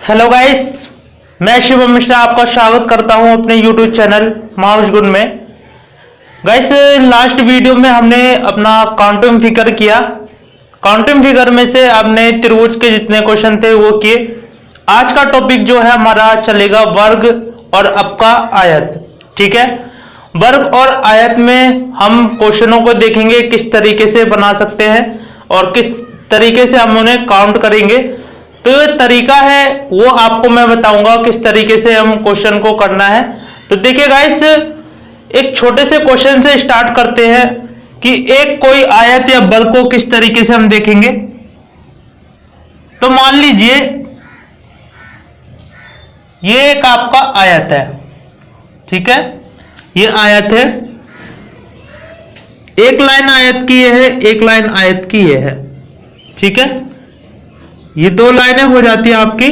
Hello guys, मैं शिवम मिश्रा आपका स्वागत करता हूं अपने यूट्यूब चैनल माउस गुण में। गाइस, लास्ट वीडियो में हमने अपना क्वांटम फिगर किया। क्वांटम फिगर में से आपने त्रिभुज के जितने क्वेश्चन थे वो किए। आज का टॉपिक जो है हमारा चलेगा वर्ग और आपका आयत। ठीक है, वर्ग और आयत में हम क्वेश्चनों को देखेंगे किस तरीके से बना सकते हैं और किस तरीके से हम उन्हें काउंट करेंगे। तो ये तरीका है वो आपको मैं बताऊंगा किस तरीके से हम क्वेश्चन को करना है। तो देखिए गाइस, एक छोटे से क्वेश्चन से स्टार्ट करते हैं कि एक कोई आयत या वर्ग को किस तरीके से हम देखेंगे। तो मान लीजिए ये एक आपका आयत है। ठीक है, ये आयत है, एक लाइन आयत की ये है, एक लाइन आयत की ये है। ठीक है, ये दो लाइनें हो जाती है आपकी।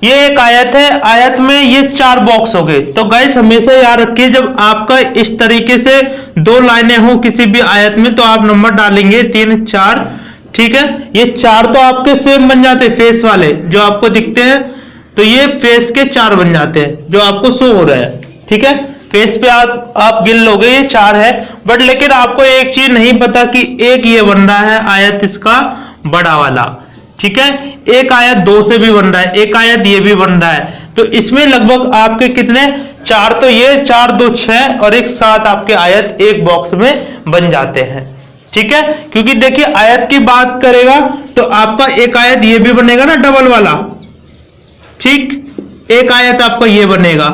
ये एक आयत है, आयत में ये चार बॉक्स हो गए। तो गाइस हमेशा याद रखिए, जब आपका इस तरीके से दो लाइनें हो किसी भी आयत में तो आप नंबर डालेंगे 3 4। ठीक है, ये चार तो आपके सेम बन जाते हैं, फेस वाले जो आपको दिखते हैं। तो ये फेस के चार बन जाते हैं जो आपको शो हो रहा है। ठीक है, फेस पे आप गिन लोगे ये चार है। बट लेकिन आपको एक चीज नहीं पता कि एक ये बन रहा है आयत इसका बड़ा वाला। ठीक है, एक आयत दो से भी बन रहा है, एक आयत ये भी बन रहा है। तो इसमें लगभग आपके कितने चार, तो ये 4 2 6 और एक 7 आपके आयत एक बॉक्स में बन जाते हैं। ठीक है, क्योंकि देखिए आयत की बात करेगा तो आपका एक आयत ये भी बनेगा ना, डबल वाला। ठीक, एक आयत आपका ये बनेगा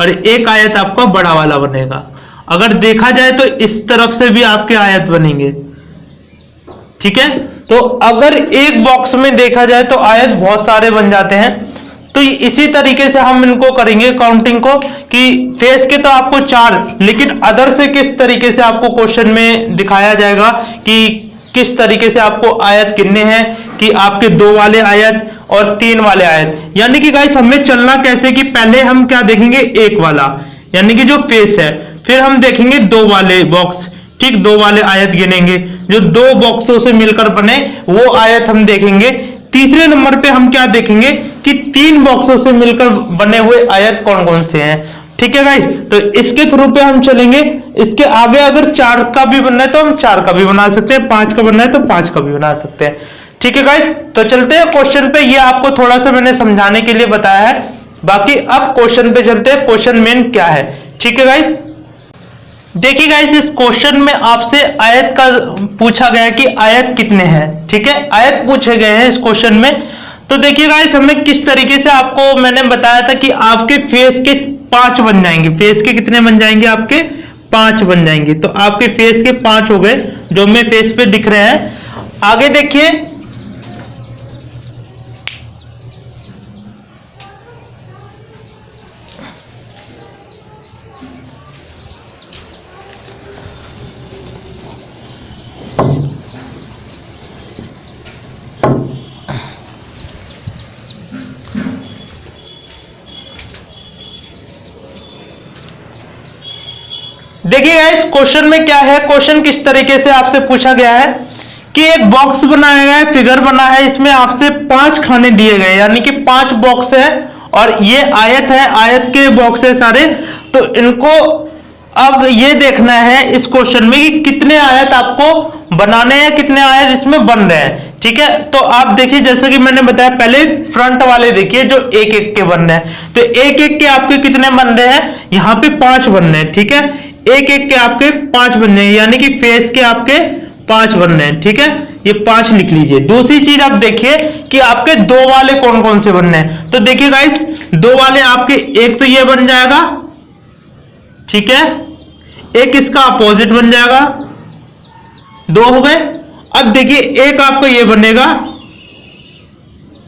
और एक आयत आपका बड़ा वाला बनेगा। अगर देखा जाए तो इस तरफ से भी आपके आयत बनेंगे। ठीक है, तो अगर एक बॉक्स में देखा जाए तो आयत बहुत सारे बन जाते हैं। तो इसी तरीके से हम इनको करेंगे काउंटिंग को कि फेस के तो आपको 4, लेकिन अदर से किस तरीके से आपको क्वेश्चन में दिखाया जाएगा कि किस तरीके से आपको आयत गिनने हैं, कि आपके 2 वाले आयत और 3 वाले आयत। यानी कि गाइस हमें चलना कैसे कि पहले हम क्या देखेंगे, एक वाला यानी कि जो फेस है, फिर हम देखेंगे 2 वाले बॉक्स। ठीक, 2 वाले आयत गिनेंगे, जो 2 बॉक्सों से मिलकर बने वो आयत हम देखेंगे। तीसरे नंबर पे हम क्या देखेंगे कि 3 बॉक्सों से मिलकर बने हुए आयत कौन कौन से हैं। ठीक है गाइस, तो इसके थ्रू पे हम चलेंगे। इसके आगे अगर 4 का भी बनना है तो हम 4 का भी बना सकते हैं, 5 का बनना है तो 5 का भी बना सकते हैं। ठीक है गाइस, तो चलते हैं क्वेश्चन पे। ये आपको थोड़ा सा मैंने समझाने के लिए बताया है, बाकी अब क्वेश्चन पे चलते हैं। क्वेश्चन मेन क्या है। ठीक है गाइस, देखिए गाइस, इस क्वेश्चन में आपसे आयत का पूछा गया कि आयत कितने हैं। ठीक है, आयत पूछे गए हैं इस क्वेश्चन में। तो देखिए गाइस, हमें किस तरीके से आपको मैंने बताया था कि आपके फेस के 5 बन जाएंगे। फेस के कितने बन जाएंगे, आपके 5 बन जाएंगे। तो आपके फेस के 5 हो गए जो हमें फेस पे दिख रहे हैं। आगे देखिए, देखिएगा इस क्वेश्चन में क्या है। क्वेश्चन किस तरीके से आपसे पूछा गया है कि एक बॉक्स बनाया गया है, फिगर बना है, इसमें आपसे 5 खाने दिए गए, यानी कि 5 बॉक्स है और ये आयत है, आयत के बॉक्स है सारे। तो इनको अब ये देखना है इस क्वेश्चन में कि कितने आयत आपको बनाने हैं, कितने आयत इसमें बन रहे हैं। ठीक है, तो आप देखिए जैसे कि मैंने बताया, पहले फ्रंट वाले देखिए जो एक एक के बन रहे हैं। तो एक एक के आपके कितने बन रहे हैं, यहाँ पे 5 बन रहे हैं। ठीक है, एक एक के आपके 5 बन रहे हैं, यानी कि फेस के आपके 5 बन रहे हैं। ठीक है, ये 5 लिख लीजिए। दूसरी चीज आप देखिए कि आपके 2 वाले कौन कौन से बन रहे हैं। तो देखिए गाइस, 2 वाले आपके एक तो ये बन जाएगा। ठीक है, एक इसका अपोजिट बन जाएगा, 2 हो गए। अब देखिए एक आपका ये बनेगा,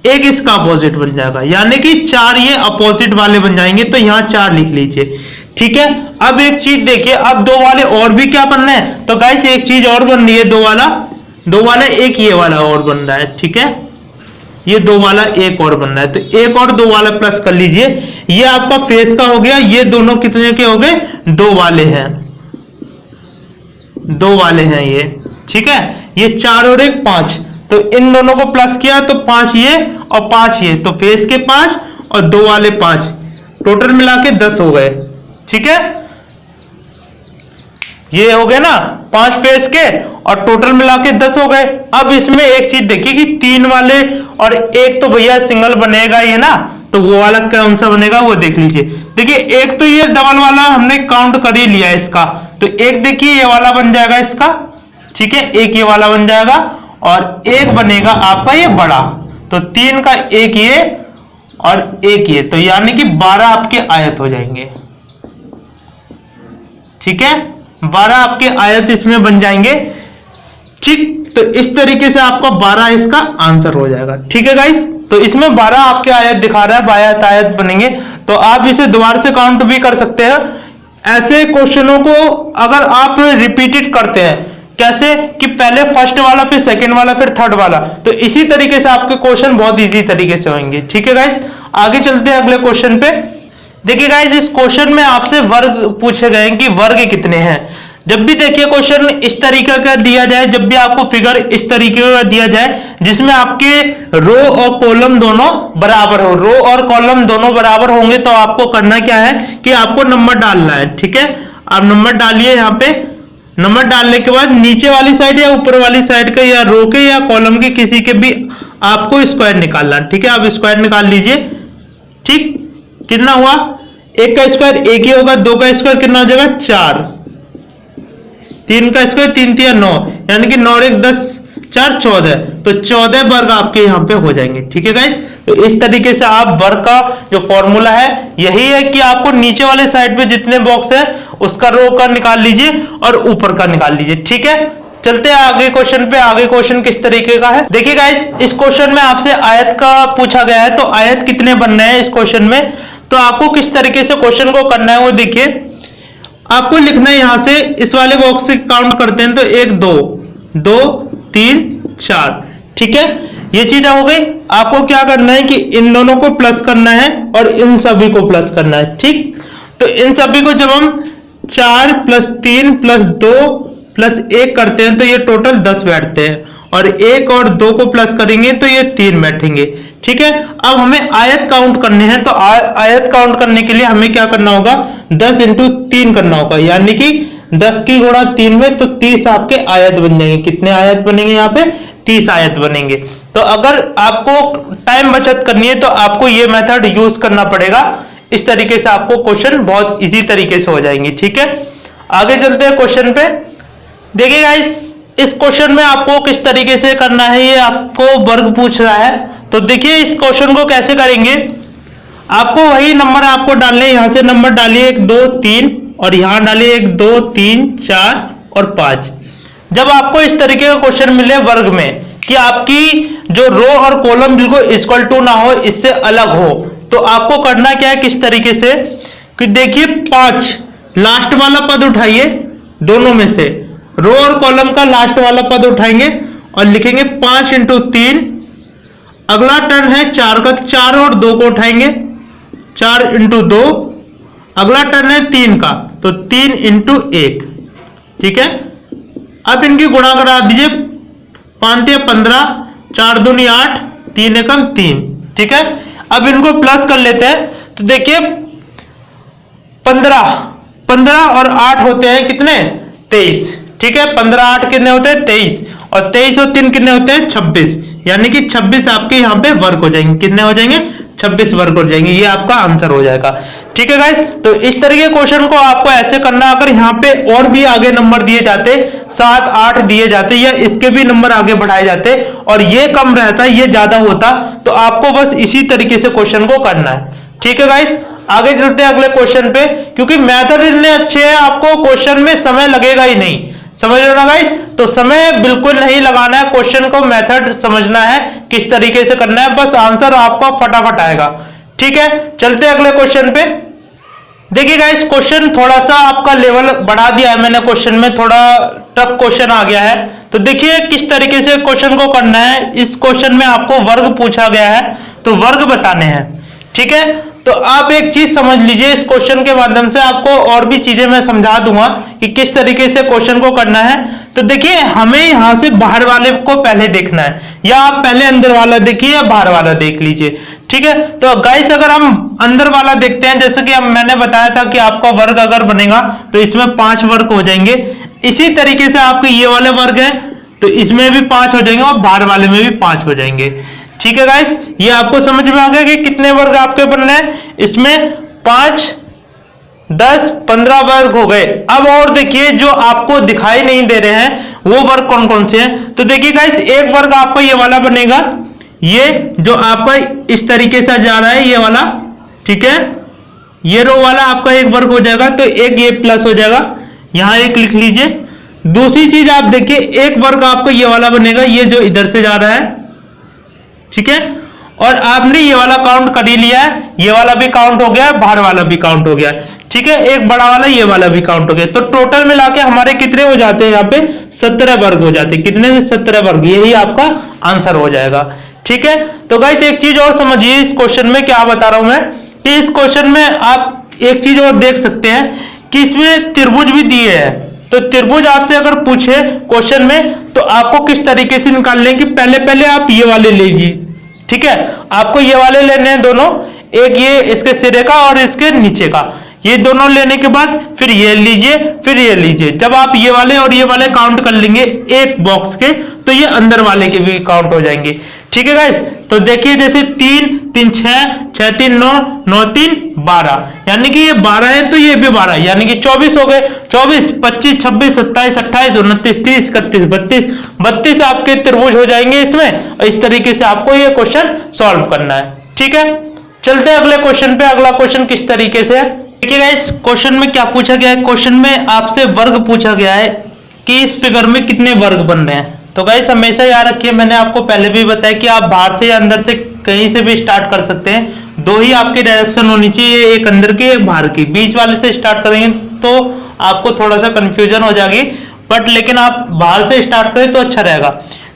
एक इसका अपोजिट बन जाएगा, यानी कि 4 ये अपोजिट वाले बन जाएंगे। तो यहां 4 लिख लीजिए। ठीक है, अब एक चीज देखिए, अब 2 वाले और भी क्या बन रहे हैं। तो गाइस एक चीज और बन रही है, 2 वाला एक ये वाला और बन रहा है। ठीक है, ये 2 वाला एक और बन रहा है। तो एक और 2 वाला प्लस कर लीजिए। ये आपका फेस का हो गया। ये दोनों कितने के हो गए, 2 वाले हैं, 2 वाले हैं ये। ठीक है, ये 4 और 1 5। तो इन दोनों को प्लस किया तो 5 ये और 5 ये, तो फेस के 5 और 2 वाले 5, टोटल मिला के 10 हो गए। ठीक है, ये हो गए ना 5 फेस के और टोटल मिला के 10 हो गए। अब इसमें एक चीज देखिए कि 3 वाले और एक तो भैया सिंगल बनेगा ये ना, तो वो वाला कौन सा बनेगा वो देख लीजिए। देखिए एक तो ये डबल वाला हमने काउंट कर ही लिया इसका, तो एक देखिए ये वाला बन जाएगा इसका। ठीक है, एक ये वाला बन जाएगा और एक बनेगा आपका ये बड़ा, तो 3 का एक ये और एक ये, तो यानी कि 12 आपके आयत हो जाएंगे। ठीक है, 12 आपके आयत इसमें बन जाएंगे। ठीक, तो इस तरीके से आपका 12 इसका आंसर हो जाएगा। ठीक है गाइस, तो इसमें 12 आपके आयत दिखा रहा है, 12 आयत बनेंगे। तो आप इसे दोबारा से काउंट भी कर सकते हैं। ऐसे क्वेश्चनों को अगर आप रिपीटेड करते हैं, कैसे कि पहले फर्स्ट वाला फिर सेकंड वाला फिर थर्ड वाला, तो इसी तरीके से आपके क्वेश्चन बहुत इजी तरीके से होंगे। ठीक है गाइस, आगे चलते हैं अगले क्वेश्चन पे। देखिए गाइस, इस क्वेश्चन में आपसे वर्ग पूछे गए हैं कि वर्ग कितने हैं। जब भी देखिए क्वेश्चन इस तरीके का दिया जाए, जब भी आपको फिगर इस तरीके का दिया जाए जिसमें आपके रो और कॉलम दोनों बराबर हो, रो और कॉलम दोनों बराबर होंगे, तो आपको करना क्या है कि आपको नंबर डालना है। ठीक है, आप नंबर डालिए। यहाँ पे नंबर डालने के बाद नीचे वाली साइड या ऊपर वाली साइड के या रो के या कॉलम के किसी के भी आपको स्क्वायर निकालना है। ठीक है, आप स्क्वायर निकाल लीजिए। ठीक, कितना हुआ, एक का स्क्वायर एक ही होगा, 2 का स्क्वायर कितना हो जाएगा 4, 3 का स्क्वायर 3 3 9, यानी कि 9 1 10 4 14, तो 14 वर्ग आपके यहाँ पे हो जाएंगे। ठीक है गाइस, तो इस तरीके से आप वर्ग का जो फॉर्मूला है यही है कि आपको नीचे वाले साइड पे जितने बॉक्स है उसका रो का निकाल लीजिए और ऊपर का निकाल लीजिए। ठीक है, चलते हैं आगे क्वेश्चन पे। आगे क्वेश्चन किस तरीके का है, देखिए गाइस, इस क्वेश्चन में आपसे आयत का पूछा गया है, तो आयत कितने बनने हैं इस क्वेश्चन में, तो आपको किस तरीके से क्वेश्चन को करना है वो देखिए। आपको लिखना है यहां से, इस वाले बॉक्स से काउंट करते हैं तो 1 2 2 3 4। ठीक है, ये चीज हो गई। आपको क्या करना है कि इन दोनों को प्लस करना है और इन सभी को प्लस करना है। ठीक, तो इन सभी को जब हम 4 + 3 + 2 + 1 करते हैं तो ये टोटल 10 बैठते हैं, और 1 और 2 को प्लस करेंगे तो ये 3 बैठेंगे। ठीक है, अब हमें आयत काउंट करने हैं, तो आयत काउंट करने के लिए हमें क्या करना होगा, 10 × 3 करना होगा, यानी कि 10 की गुणा 3 में, तो 30 आपके आयत बन जाएंगे। कितने आयत बनेंगे यहाँ पे, 30 आयत बनेंगे। तो अगर आपको टाइम बचत करनी है तो आपको ये मेथड यूज करना पड़ेगा। इस तरीके से आपको क्वेश्चन बहुत इजी तरीके से हो जाएंगे। ठीक है, आगे चलते हैं क्वेश्चन पे। देखिए गाइस, इस क्वेश्चन में आपको किस तरीके से करना है, ये आपको वर्ग पूछ रहा है। तो देखिए इस क्वेश्चन को कैसे करेंगे, आपको वही नंबर आपको डालने, यहां से नंबर डालिए 1 2 3 और यहां डालिए 1 2 3 4 और 5। जब आपको इस तरीके का क्वेश्चन मिले वर्ग में कि आपकी जो रो और कॉलम बिल्कुल इक्वल टू ना हो, इससे अलग हो, तो आपको करना क्या है, किस तरीके से कि देखिए 5 लास्ट वाला पद उठाइए, दोनों में से रो और कॉलम का लास्ट वाला पद उठाएंगे और लिखेंगे 5 × 3। अगला टर्न है 4 का, 4 और 2 को उठाएंगे, 4 × 2। अगला टर्न है 3 का, तो 3 × 1। ठीक है, अब इनकी गुणा करा दीजिए, 5 × 15, 4 दूनी 8, 3 एकम 3। ठीक है, अब इनको प्लस कर लेते हैं, तो देखिए 15 और 8 होते हैं कितने, 23। ठीक है, 15 8 कितने होते हैं, 23, और 23 और 3 कितने होते हैं, 26, यानी कि 26 आपके यहाँ पे वर्ग हो जाएंगे। कितने हो जाएंगे, 26 वर्ग हो जाएंगे। ये आपका आंसर हो जाएगा। ठीक है गाइस, तो इस तरह के क्वेश्चन को आपको ऐसे करना। अगर यहाँ पे और भी आगे नंबर दिए जाते, 7 8 दिए जाते या इसके भी नंबर आगे बढ़ाए जाते और ये कम रहता, ये ज्यादा होता, तो आपको बस इसी तरीके से क्वेश्चन को करना है। ठीक है गाइस, आगे चलते हैं अगले क्वेश्चन पे, क्योंकि मेथड इतने अच्छे हैं, आपको क्वेश्चन में समय लगेगा ही नहीं। समझ रहे हो ना गाइस, तो समय बिल्कुल नहीं लगाना है, क्वेश्चन को मेथड समझना है किस तरीके से करना है, बस आंसर आपका फटाफट आएगा। ठीक है, चलते हैं अगले क्वेश्चन पे। देखिए गाइस, क्वेश्चन थोड़ा सा आपका लेवल बढ़ा दिया है मैंने, क्वेश्चन में थोड़ा टफ क्वेश्चन आ गया है। तो देखिए किस तरीके से क्वेश्चन को करना है। इस क्वेश्चन में आपको वर्ग पूछा गया है, तो वर्ग बताने हैं। ठीक है, तो आप एक चीज समझ लीजिए, इस क्वेश्चन के माध्यम से आपको और भी चीजें मैं समझा दूंगा कि किस तरीके से क्वेश्चन को करना है। तो देखिए, हमें यहां से बाहर वाले को पहले देखना है, या आप पहले अंदर वाला देखिए या बाहर वाला देख लीजिए, ठीक है। तो गाइस, अगर हम अंदर वाला देखते हैं, जैसे कि मैंने बताया था कि आपका वर्ग अगर बनेगा तो इसमें 5 वर्ग हो जाएंगे। इसी तरीके से आपके ये वाले वर्ग है तो इसमें भी 5 हो जाएंगे और बाहर वाले में भी 5 हो जाएंगे, ठीक है गाइस। ये आपको समझ में आ गया कि कितने वर्ग आपके बन रहे हैं। इसमें 5, 10, 15 वर्ग हो गए। अब और देखिए, जो आपको दिखाई नहीं दे रहे हैं वो वर्ग कौन कौन से हैं। तो देखिए गाइस, एक वर्ग आपका ये वाला बनेगा, ये जो आपका इस तरीके से जा रहा है ये वाला, ठीक है। ये रो वाला आपका एक वर्ग हो जाएगा, तो एक ये प्लस हो जाएगा, यहां एक लिख लीजिए। दूसरी चीज आप देखिए, एक वर्ग आपका ये वाला बनेगा, ये जो इधर से जा रहा है, ठीक है। और आपने ये वाला काउंट कर ही लिया है, ये वाला भी काउंट हो गया, बाहर वाला भी काउंट हो गया, ठीक है। एक बड़ा वाला, ये वाला भी काउंट हो गया। तो टोटल मिला के हमारे कितने हो जाते हैं, यहाँ पे 17 वर्ग हो जाते हैं। कितने से 17 वर्ग, यही आपका आंसर हो जाएगा, ठीक है। तो गाइस, एक चीज और समझिए, इस क्वेश्चन में क्या बता रहा हूं मैं, कि इस क्वेश्चन में आप एक चीज और देख सकते हैं कि इसमें त्रिभुज भी दिए हैं। तो त्रिभुज आपसे अगर पूछे क्वेश्चन में, तो आपको किस तरीके से निकालने की, पहले आप ये वाले लीजिए, ठीक है। आपको ये वाले लेने हैं दोनों, एक ये इसके सिरे का और इसके नीचे का, ये दोनों लेने के बाद फिर ये लीजिए, फिर ये लीजिए। जब आप ये वाले और ये वाले काउंट कर लेंगे एक बॉक्स के, तो ये अंदर वाले के भी काउंट हो जाएंगे, ठीक है गाइस। तो देखिए, जैसे 3, 3, 6, 6, 3, 9, 9, 3, 12, यानी कि ये 12 है तो ये भी 12 है, यानी कि 24 हो गए। 24, 25, 26, 27, 28, 29, 30, 31, 32, 32 आपके त्रिभुज हो जाएंगे इसमें। और इस तरीके से आपको ये क्वेश्चन सॉल्व करना है, ठीक है। चलते हैं अगले क्वेश्चन पे। अगला क्वेश्चन किस तरीके से है, देखिए गाइस, क्वेश्चन में क्या पूछा गया है। क्वेश्चन में आपसे वर्ग पूछा गया है कि इस फिगर में कितने वर्ग बन रहे हैं। तो गाइस, हमेशा याद रखिए, मैंने आपको पहले भी बताया कि आप बाहर से या अंदर से कहीं से भी स्टार्ट कर सकते हैं। दो ही आपकी डायरेक्शन होनी चाहिए, एक अंदर की एक बाहर की। बीच वाले से स्टार्ट करेंगे तो आपको थोड़ा सा कंफ्यूजन हो जाएगी, बट लेकिन आप बाहर से स्टार्ट करें तो अच्छा रहेगा।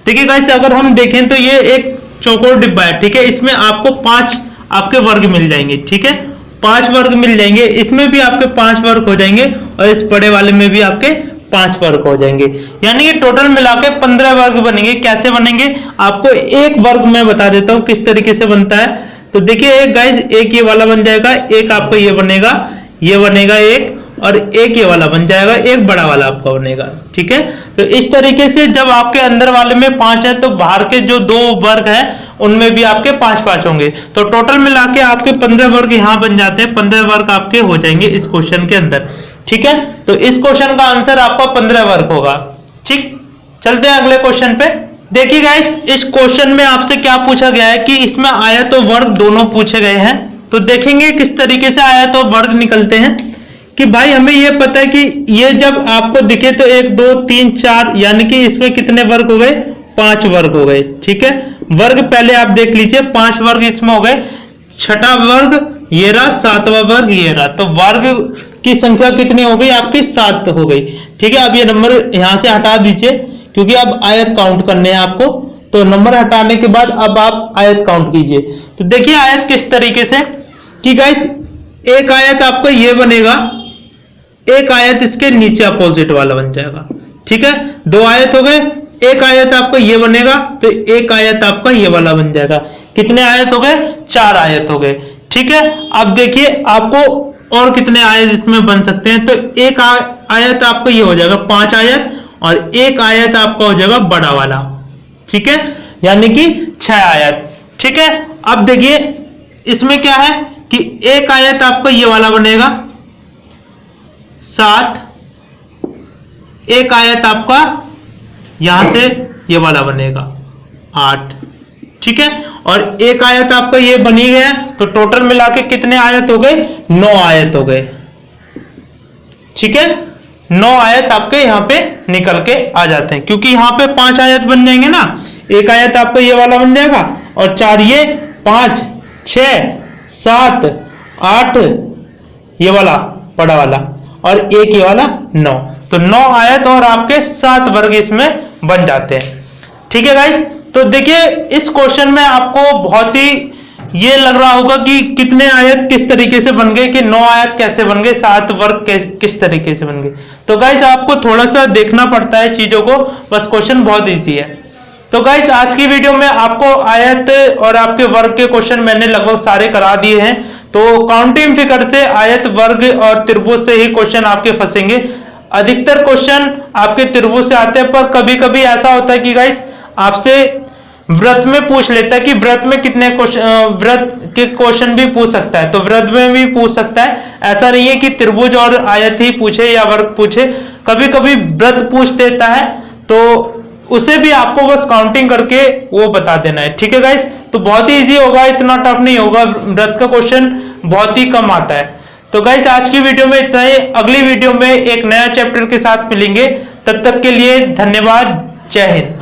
देखिए गाइस, अगर हम देखें तो ये एक चौकोर डिब्बा है, ठीक है। इसमें आपको 5 आपके वर्ग मिल जाएंगे, ठीक है। 5 वर्ग मिल जाएंगे, इसमें भी आपके 5 वर्ग हो जाएंगे और इस बड़े वाले में भी आपके 5 वर्ग हो जाएंगे, यानी कि टोटल मिला के 15 वर्ग बनेंगे। कैसे बनेंगे, आपको एक वर्ग मैं बता देता हूं किस तरीके से बनता है। तो देखिए, एक गाइस, एक ये वाला बन जाएगा, एक आपको ये बनेगा एक, और एक ये वाला बन जाएगा, एक बड़ा वाला आपका बनेगा, ठीक है। तो इस तरीके से जब आपके अंदर वाले में 5 है तो बाहर के जो 2 वर्ग है उनमें भी आपके 5-5 होंगे। तो टोटल मिला के आपके 15 वर्ग यहां बन जाते हैं। 15 वर्ग आपके हो जाएंगे इस क्वेश्चन के अंदर, ठीक है। तो इस क्वेश्चन का आंसर आपका 15 वर्ग होगा, ठीक। चलते हैं अगले क्वेश्चन पे। देखिए गाइस, इस क्वेश्चन में आपसे क्या पूछा गया है कि इसमें आयत और वर्ग दोनों पूछे गए हैं। तो देखेंगे किस तरीके से आयत और वर्ग निकलते हैं। कि भाई, हमें यह पता है कि ये जब आपको दिखे तो 1, 2, 3, 4, यानी कि इसमें कितने वर्ग हो गए, 5 वर्ग हो गए, ठीक है। वर्ग पहले आप देख लीजिए, 5 वर्ग इसमें हो गए। छठा वर्ग ये रहा, 7वां वर्ग ये रहा, तो वर्ग की संख्या कितनी हो गई आपकी, 7 हो गई, ठीक है। अब ये नंबर यहां से हटा दीजिए, क्योंकि अब आयत काउंट करने हैं आपको। तो नंबर हटाने के बाद अब आप आयत काउंट कीजिए। तो देखिए आयत किस तरीके से कि गाइस, एक आयत आपको ये बनेगा, एक आयत इसके नीचे अपोजिट वाला बन जाएगा, ठीक है। 2 आयत हो गए, एक आयत आपका ये बनेगा, तो एक आयत आपका ये वाला बन जाएगा। कितने आयत हो गए, 4 आयत हो गए, ठीक है। अब देखिए आपको और कितने आयत इसमें बन सकते हैं। तो एक आयत आपका ये हो जाएगा 5 आयत, और एक आयत आपका हो जाएगा बड़ा वाला, ठीक है, यानी कि 6 आयत, ठीक है। अब देखिए इसमें क्या है कि एक आयत आपका ये वाला बनेगा 7, एक आयत आपका यहां से ये वाला बनेगा 8, ठीक है। और एक आयत आपका ये बनी गया, तो टोटल मिला के कितने आयत हो गए, 9 आयत हो गए, ठीक है। 9 आयत आपके यहां पे निकल के आ जाते हैं, क्योंकि यहां पे 5 आयत बन जाएंगे ना। एक आयत आपका ये वाला बन जाएगा, और 4 ये, 5, 6, 7, 8 ये वाला बड़ा वाला, और एक ये वाला 9। तो 9 आयत और आपके 7 वर्ग इसमें बन जाते हैं, ठीक है गाइस। तो देखिए इस क्वेश्चन में आपको बहुत ही ये लग रहा होगा कि कितने आयत किस तरीके से बन गए, कि 9 आयत कैसे बन गए, 7 वर्ग किस तरीके से बन गए। तो गाइज आपको थोड़ा सा देखना पड़ता है चीजों को, बस क्वेश्चन बहुत इजी है। तो गाइज आज की वीडियो में आपको आयत और आपके वर्ग के क्वेश्चन मैंने लगभग सारे करा दिए हैं। तो काउंटिंग फिगर से आयत, वर्ग और त्रिभुज से ही क्वेश्चन आपके फंसेंगे। अधिकतर क्वेश्चन आपके त्रिभुज से आते हैं, पर कभी कभी ऐसा होता है कि गाइज आपसे व्रत में पूछ लेता है कि व्रत में कितने क्वेश्चन, व्रत के क्वेश्चन भी पूछ सकता है, तो व्रत में भी पूछ सकता है। ऐसा नहीं है कि त्रिभुज और आयत ही पूछे या वर्ग पूछे, कभी कभी व्रत पूछ देता है, तो उसे भी आपको बस काउंटिंग करके वो बता देना है। ठीक है गाइस, तो बहुत ही इजी होगा, इतना टफ नहीं होगा, व्रत का क्वेश्चन बहुत ही कम आता है। तो गाइस आज की वीडियो में इतना ही, अगली वीडियो में एक नया चैप्टर के साथ मिलेंगे, तब तक के लिए धन्यवाद, जय हिंद।